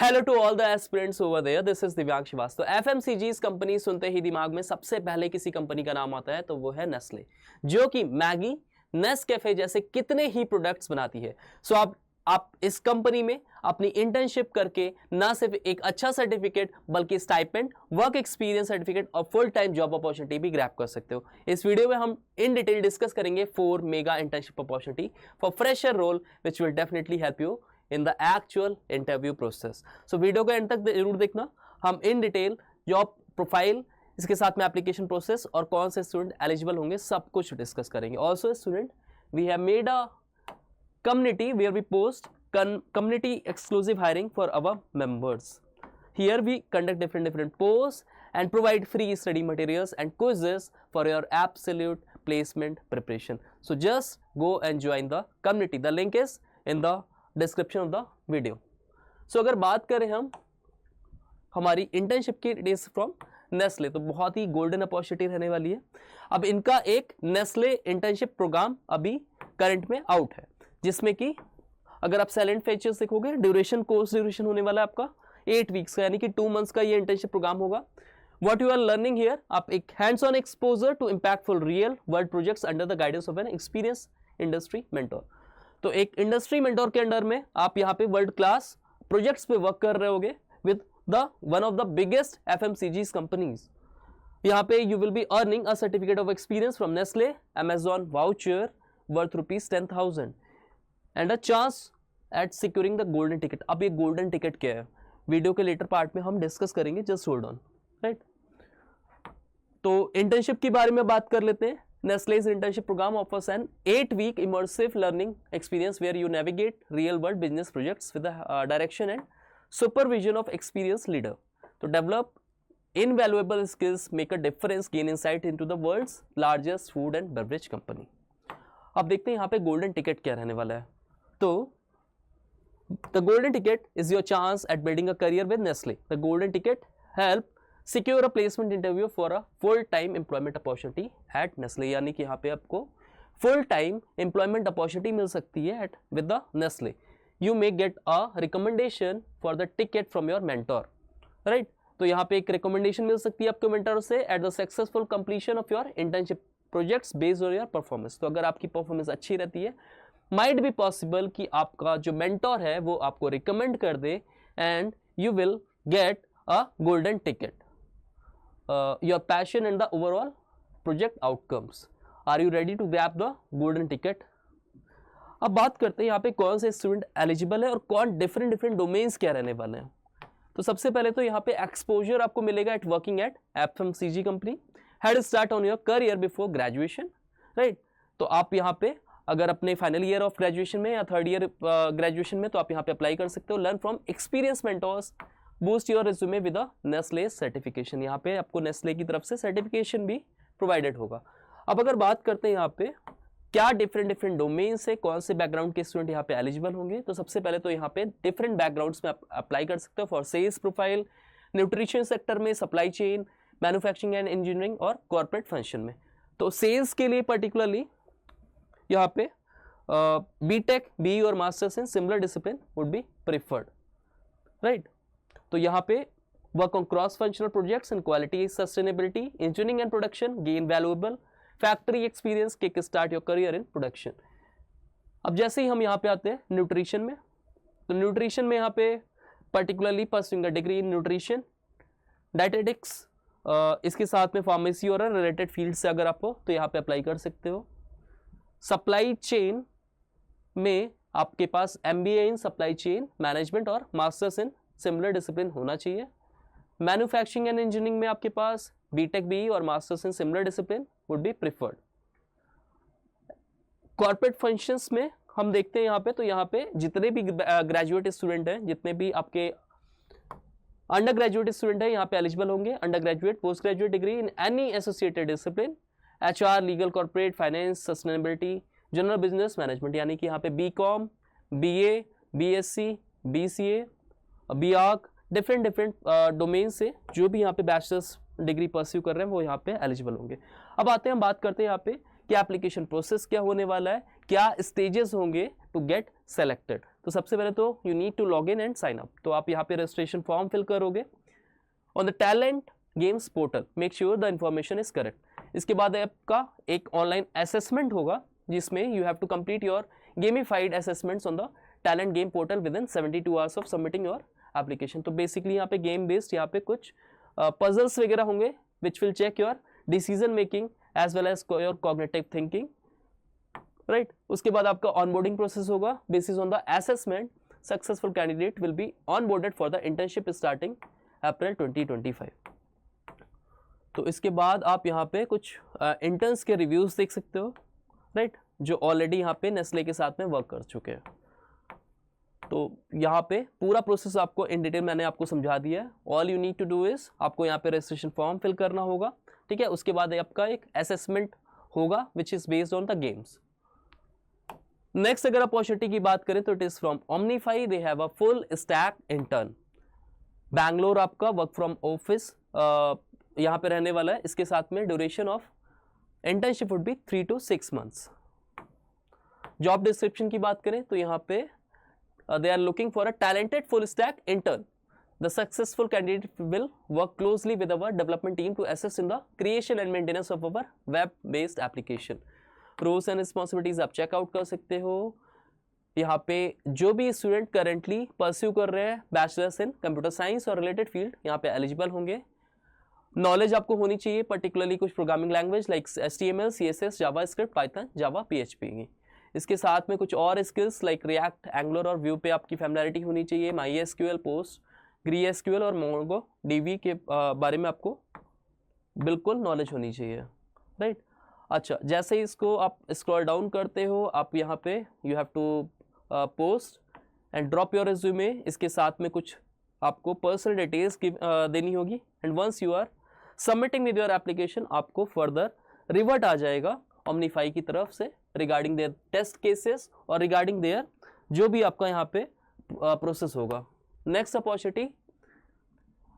Hello to all the aspirants over there, this is Divyang Shrivastava. FMCGs company सुनते ही दिमाग में सबसे पहले किसी कंपनी का नाम आता है तो वो है नेस्ले, जो कि मैगी, नेस्कैफे जैसे कितने ही प्रोडक्ट्स बनाती है। सो आप इस कंपनी में अपनी इंटर्नशिप करके ना सिर्फ एक अच्छा सर्टिफिकेट बल्कि स्टाइपेंड, वर्क एक्सपीरियंस सर्टिफिकेट और फुल टाइम जॉब अपॉर्चुनिटी भी ग्रैब कर सकते हो। इस वीडियो में हम इन डिटेल डिस्कस करेंगे 4 mega internship opportunity for fresher role which will definitely help you in the actual interview process. So video को एंड तक जरूर देखना। हम इन डिटेल जॉब प्रोफाइल, इसके साथ में एप्लीकेशन प्रोसेस और कौन से स्टूडेंट एलिजिबल होंगे सब कुछ डिस्कस करेंगे। Also student, we have made a community where we post community exclusive hiring for our members. Here we conduct different posts and provide free study materials and quizzes for your absolute placement preparation. So just go and join the community. The link is in the description of the video. So अगर बात करें हम हमारी internship की, it is from Nestle, तो बहुत ही golden opportunity रहने वाली है। अब इनका एक नेस्ले इंटर्नशिप प्रोग्राम अभी करंट में आउट है, जिसमें कि अगर आप साइलेंट फीचर्स देखोगे, ड्यूरेशन, कोर्स ड्यूरेशन होने वाला है आपका 8 वीक्स का, यानी कि 2 मंथ्स का ये इंटर्नशिप प्रोग्राम होगा। What you are learning here, आप एक hands on exposure to impactful real world projects under the guidance of an experience industry mentor. तो एक इंडस्ट्री मेंटोर के अंडर में आप यहाँ पे वर्ल्ड क्लास प्रोजेक्ट्स पे वर्क कर रहे होगे with the one of the biggest FMCGs companies. यहाँ पे you will be earning a certificate of experience from Nestle, Amazon voucher worth ₹10,000 and a chance at securing the golden ticket. अब ये golden ticket क्या है, video के letter part में हम discuss करेंगे, जस्ट होल्ड ऑन, राइट। तो internship के बारे में बात कर लेते हैं। नेस्ले's internship program offers an 8-week immersive learning experience where you navigate real-world business projects with the direction and supervision of experienced leader. To develop invaluable skills, make a difference, gain insight into the world's largest food and beverage company. अब देखते हैं यहाँ पे golden ticket क्या रहने वाला है। तो the golden ticket is your chance at building a career with Nestle. The golden ticket help secure a placement interview for a full-time employment opportunity at Nestle. यानी कि यहाँ पे आपको full-time employment opportunity मिल सकती है at with the Nestle. You may get a recommendation for the ticket from your mentor, right? तो यहाँ पे एक recommendation मिल सकती है आपके mentor से at the successful completion of your internship projects based on your performance. तो अगर आपकी performance अच्छी रहती है, might be possible कि आपका जो mentor है वो आपको recommend कर दे and you will get a golden ticket. Your passion and the overall project outcomes. Are you ready to grab the golden ticket? अब बात करते हैं यहाँ पे कौन से स्टूडेंट एलिजिबल है और कौन डिफरेंट डोमेन्स क्या रहने वाले हैं। तो सबसे पहले तो यहाँ पे एक्सपोजर आपको मिलेगा at working at FMCG company, head start on your career before graduation, right. तो आप यहाँ पे अगर अपने फाइनल ईयर ऑफ ग्रेजुएशन में या थर्ड ईयर ग्रेजुएशन में, तो आप यहाँ पे अप्लाई कर सकते हो। Learn from experience mentors, boost your resume with a Nestle certification. यहाँ पे आपको नेस्ले की तरफ से सर्टिफिकेशन भी प्रोवाइडेड होगा। अब अगर बात करते हैं यहाँ पे क्या डिफरेंट डोमेन्स है, कौन से बैकग्राउंड के स्टूडेंट यहाँ पे एलिजिबल होंगे, तो सबसे पहले तो यहाँ पे डिफरेंट बैकग्राउंड्स में आप अप्लाई कर सकते हो for sales profile, nutrition sector में, supply chain, manufacturing and engineering और कॉर्पोरेट फंक्शन में। तो सेल्स के लिए पर्टिकुलरली यहाँ पे बीटेक, बीई और masters in similar discipline would be preferred, right. तो यहाँ पे work on cross functional projects and quality sustainability, engineering and production, gain valuable factory experience, kick start your career in production. अब जैसे ही हम यहाँ पे आते हैं न्यूट्रिशन में, तो न्यूट्रिशन में यहाँ पे particularly pursuing a degree in nutrition, dietetics, इसके साथ में फार्मेसी और रिलेटेड फील्ड से अगर आप हो तो यहाँ पे अप्लाई कर सकते हो। सप्लाई चेन में आपके पास MBA in supply chain management और मास्टर्स इन सिमिलर डिसिप्लिन होना चाहिए। मैन्युफैक्चरिंग एंड इंजीनियरिंग में आपके पास बीटेक, बीई और masters in similar discipline would be preferred. Corporate functions में हम देखते हैं यहाँ पे, तो यहाँ पे जितने भी ग्रेजुएट स्टूडेंट हैं, जितने भी आपके अंडर ग्रेजुएट स्टूडेंट हैं, यहाँ पे एलिजिबल होंगे। Under graduate, post graduate degree in any associated discipline, HR, legal, corporate, finance, sustainability, general business management, यानी कि यहाँ पे BCom, BA, BSc, BCA, BArch, different domain से जो भी यहाँ पे बैचलर्स डिग्री परस्यू कर रहे हैं वो यहाँ पे एलिजिबल होंगे। अब आते हैं, बात करते हैं यहाँ पे कि एप्लीकेशन प्रोसेस क्या होने वाला है, क्या स्टेजेस होंगे टू गेट सेलेक्टेड। तो सबसे पहले तो you need to log in and sign up. तो आप यहाँ पे रजिस्ट्रेशन फॉर्म फिल करोगे on the talent games portal, make sure the information is correct. इसके बाद आपका एक ऑनलाइन असेसमेंट होगा जिसमें you have to complete your gamified assessments on the talent game portal within 72 hours of submitting your application. तो basically यहाँ पे game based यहाँ पे कुछ पजल्स वगैरह होंगे which will check your decision making as well as your cognitive thinking, right. उसके बाद आपका ऑनबोर्डिंग प्रोसेस होगा। Basis on the assessment successful candidate will be onboarded for the internship starting April 2025। तो इसके बाद आप यहाँ पे कुछ इंटर्न्स के रिव्यूज देख सकते हो, राइट, जो ऑलरेडी यहाँ पे नेस्ले के साथ में वर्क कर चुके हैं। तो यहाँ पे पूरा प्रोसेस आपको इन डिटेल मैंने आपको समझा दिया है। All you need to do is आपको यहाँ पे रजिस्ट्रेशन फॉर्म फिल करना होगा, ठीक है। उसके बाद आपका एक असेसमेंट होगा which is based on the games. Next अगर अपॉर्चुनिटी की बात करें तो it is from Omnify, they have a full stack intern. Bangalore आपका वर्क फ्रॉम ऑफिस यहाँ पे रहने वाला है। इसके साथ में duration of internship would be 3 to 6 months। Job description की बात करें तो यहाँ पे they are looking for a talented full stack intern. The successful candidate will work closely with our development team to assist in the creation and maintenance of our web-based application. Roles and responsibilities आप checkout कर सकते हो। यहाँ पे जो भी student currently pursue कर रहे हैं बैचलर्स इन कंप्यूटर साइंस और रिलेटेड फील्ड यहाँ पे एलिजिबल होंगे। नॉलेज आपको होनी चाहिए पर्टिकुलरली कुछ programming language like HTML, CSS, JavaScript, Python, Java, PHP की। इसके साथ में कुछ और स्किल्स लाइक रिएक्ट, एंगुलर और व्यू पे आपकी फैमिलियरिटी होनी चाहिए। MySQL, पोस्ट GraphQL और मोंगो DB के बारे में आपको बिल्कुल नॉलेज होनी चाहिए, राइट। अच्छा, जैसे ही इसको आप स्क्रॉल डाउन करते हो आप यहाँ पे you have to post and drop your resume. इसके साथ में कुछ आपको पर्सनल डिटेल्स देनी होगी and once you are submitting with your application आपको फर्दर रिवर्ट आ जाएगा ओमनीफाई की तरफ से रिगार्डिंग देयर टेस्ट केसेस और रिगार्डिंग देयर जो भी आपका यहाँ पे प्रोसेस होगा। Next opportunity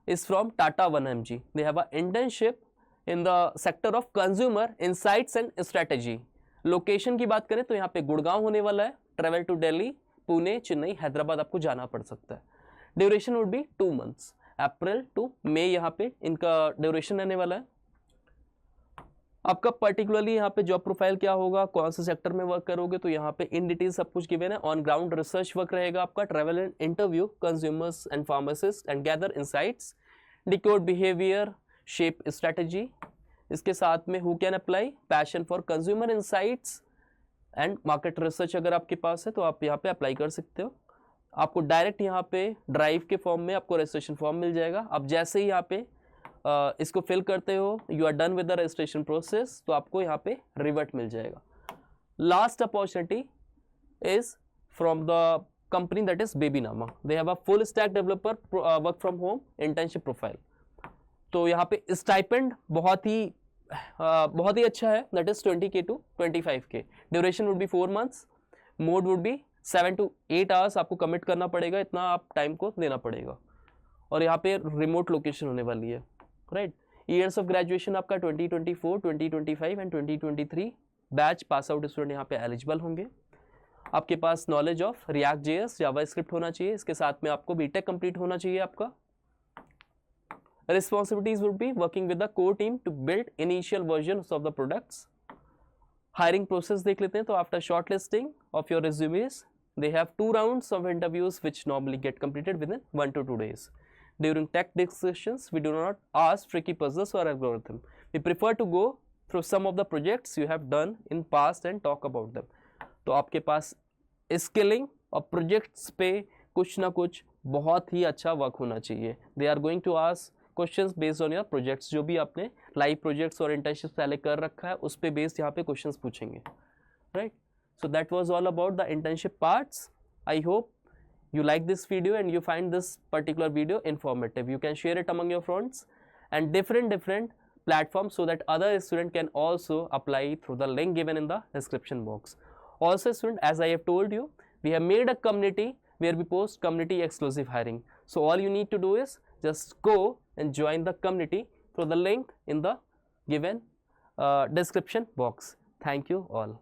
is from Tata 1mg। They have a internship in the sector of consumer insights and strategy. Location की बात करें तो यहाँ पे गुड़गांव होने वाला है। ट्रेवल टू दिल्ली, पुणे, चेन्नई, हैदराबाद आपको जाना पड़ सकता है। Duration would be 2 months, April to May यहाँ पे इनका ड्यूरेशन रहने वाला है। आपका पर्टिकुलरली यहाँ पे जॉब प्रोफाइल क्या होगा, कौन से सेक्टर में वर्क करोगे, तो यहाँ पे इन डिटेल सब कुछ गिवन है। ऑन ग्राउंड रिसर्च वर्क रहेगा आपका। Travel and interview consumers and pharmacist and gather insights, decode behaviour, shape strategy. इसके साथ में who can apply, passion for consumer insights and market research अगर आपके पास है तो आप यहाँ पे अप्लाई कर सकते हो। आपको डायरेक्ट यहाँ पे ड्राइव के फॉर्म में आपको रजिस्ट्रेशन फॉर्म मिल जाएगा। आप जैसे ही यहाँ पे इसको फिल करते हो, you are done with the registration process, तो आपको यहाँ पे रिवर्ट मिल जाएगा। Last opportunity is from the company that is Babynama. They have a full stack developer work from home internship profile. तो यहाँ पे स्टाइपेंड बहुत ही अच्छा है, that is 20K to 25K। Duration would be 4 months, mode would be 7 to 8 hours आपको commit करना पड़ेगा, इतना आप टाइम को देना पड़ेगा। और यहाँ पे रिमोट लोकेशन होने वाली है, राइट। ईयर्स ऑफ ग्रेजुएशन आपका 2024, 2025 and 2023 batch pass out student यहाँ पे एलिजिबल होंगे। आपके पास knowledge of React JS, JavaScript होना चाहिए। इसके साथ में आपको बीटेक कंप्लीट होना चाहिए आपका। Responsibilities would be working with the core team to build initial versions of the products. Hiring process देख लेते हैं। तो after shortlisting of your resumes they have 2 rounds of interviews which normally get completed within 1 to 2 days. During tech discussions, we do not ask tricky puzzles or algorithm. We prefer to go through some of the projects you have done in past and talk about them. तो आपके पास skilling और projects पे कुछ ना कुछ बहुत ही अच्छा वर्क होना चाहिए। They are going to ask questions based on your projects। जो भी आपने लाइव प्रोजेक्ट्स और इंटर्नशिप पहले कर रखा है उस पे बेस्ड यहाँ पे क्वेश्चंस पूछेंगे, right. So that was all about the internship parts. I hope you like this video and you find this particular video informative. You can share it among your friends and different platforms so that other student can also apply through the link given in the description box. Also student, as I have told you, we have made a community where we post community exclusive hiring. So all you need to do is just go and join the community through the link in the given description box. Thank you all.